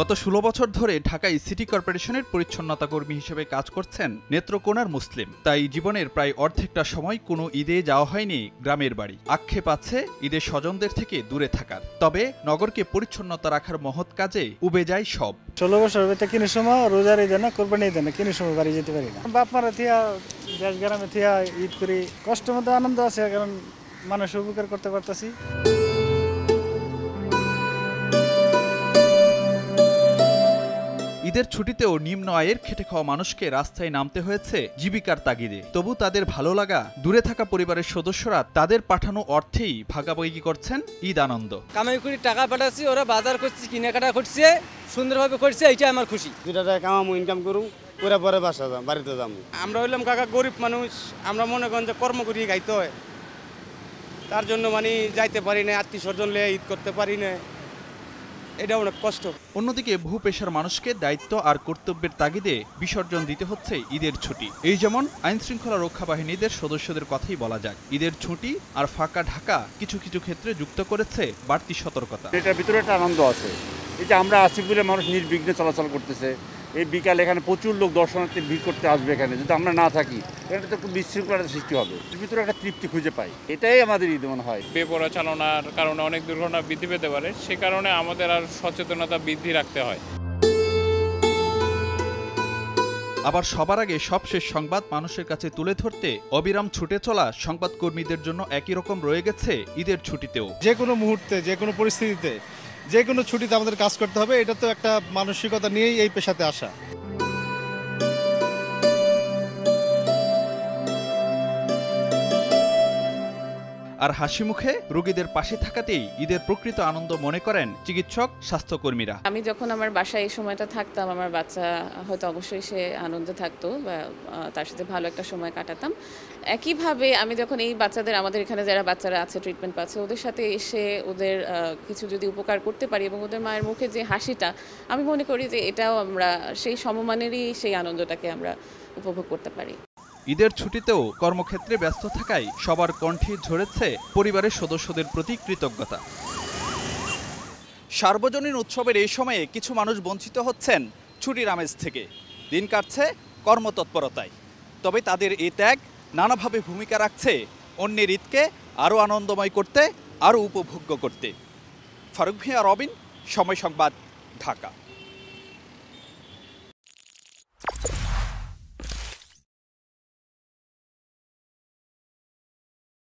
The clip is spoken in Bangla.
গত ১৬ বছর ধরে ঢাকায় সিটি কর্পোরেশনের পরিচ্ছন্নতা কর্মী হিসেবে কাজ করছেন নেত্রকোনার মুসলিম। তাই জীবনের প্রায় অর্ধেকটা সময় কোনো ঈদে যাওয়া হয়নি গ্রামের বাড়ি। আক্ষেপ আছে ঈদের স্বজনদের থেকে দূরে থাকার। তবে নগরকে পরিচ্ছন্নতা রাখার মহৎ কাজে উবে যায় সব। ১৬ বছর হইতে কিনে সময় রোজার ঈদে না কোরবানি ঈদে না কিনে সময় বাড়ি যেতে পারি না। বাপ মারা থিয়া দেশ গ্রামে থিয়া ঈদ করি, কষ্টের মধ্যে আনন্দ আছে, কারণ মানুষ উপকার করতে পারতেছি। ঈদের ছুটিতেও নিম্ন আয়ের খেটে খাওয়া মানুষকে রাস্তায় নামতে হয়েছে জীবিকার তাগিদে। তবু তাদের ভালো লাগা, দূরে থাকা পরিবারের সদস্যরা তাদের পাঠানো অর্থেই ভাগাভাগি করছেন ঈদ আনন্দ। কামাই করে টাকা পাঠাচ্ছি, ওরা বাজার করছে, কেনাকাটা করছে, সুন্দরভাবে করছে, এইটা আমার খুশি। 2 টাকা কামাবো, ইনকাম করুম, করে পরে বাড়িতে যাবো। আমরা হইলাম কাকা গরিব মানুষ, আমরা মনে করেন যে কর্ম করিয়ে খাইতে হয়, তার জন্য যাইতে পারি না, আত্মীয় স্বজন লিয়ে ঈদ করতে পারি না, এটা অনেক কষ্ট। অন্যদিকে বহু পেশার মানুষকে দায়িত্ব আর কর্তব্যের তাগিদে বিসর্জন দিতে হচ্ছে ঈদের ছুটি। এই যেমন আইন শৃঙ্খলা রক্ষা বাহিনীদের সদস্যদের কথাই বলা যায়। ঈদের ছুটি আর ফাঁকা ঢাকা কিছু কিছু ক্ষেত্রে যুক্ত করেছে বাড়তি সতর্কতা। এটার ভিতরে একটা আনন্দ আছে, এই যে আমরা আসি বলে মানুষ নির্বিঘ্নে চলাচল করতেছে। এই বিকালে এখানে প্রচুর লোক দর্শনার্থী ভিড় করতে আসবে। এখানে যদি আমরা না থাকি এখানে তো একটু বিশৃঙ্খলার সৃষ্টি হবে। এর ভিতরে একটা তৃপ্তি খুঁজে পাই, এটাই আমাদের ঈদ মনে হয়। বেপরোয়া চালনার কারণে অনেক দুর্ঘটনা বৃদ্ধি পেতে পারে, সে কারণে আমাদের আর সচেতনতা বৃদ্ধি রাখতে হয়। আবার সবার আগে সবশেষ সংবাদ মানুষের কাছে তুলে ধরতে অবিরাম ছুটে চলা সংবাদকর্মীদের জন্য একই রকম রয়ে গেছে ঈদের ছুটিতেও। যে কোনো মুহূর্তে, যে কোনো পরিস্থিতিতে, যে কোনো ছুটিতে আমাদের কাজ করতে হবে, এটা তো একটা মানসিকতা নিয়েই এই পেশাতে আসা। আর হাসি মুখে রোগীদের পাশে থাকাতেই ঈদের প্রকৃত আনন্দ মনে করেন চিকিৎসক, স্বাস্থ্যকর্মীরা। আমি যখন আমার বাসায় এই সময়টা থাকতাম, আমার বাচ্চা হয়তো অবশ্যই সে আনন্দে থাকতো বা তার সাথে ভালো একটা সময় কাটাতাম। একইভাবে আমি যখন এই বাচ্চাদের, আমাদের এখানে যারা বাচ্চারা আছে ট্রিটমেন্ট পাচ্ছে, ওদের সাথে এসে ওদের কিছু যদি উপকার করতে পারি এবং ওদের মায়ের মুখে যে হাসিটা, আমি মনে করি যে এটাও আমরা সেই সমমানেরই সেই আনন্দটাকে আমরা উপভোগ করতে পারি। ঈদের ছুটিতেও কর্মক্ষেত্রে ব্যস্ত থাকায় সবার কণ্ঠে ঝরেছে পরিবারের সদস্যদের প্রতি কৃতজ্ঞতা। সার্বজনীন উৎসবের এই সময়ে কিছু মানুষ বঞ্চিত হচ্ছেন ছুটির আমেজ থেকে। দিন কাটছে কর্মতৎপরতায়। তবে তাদের এই ত্যাগ নানাভাবে ভূমিকা রাখছে অন্যের ঈদকে আরও আনন্দময় করতে, আরও উপভোগ্য করতে। ফারুক ভিয়া, রবিন, সময় সংবাদ, ঢাকা।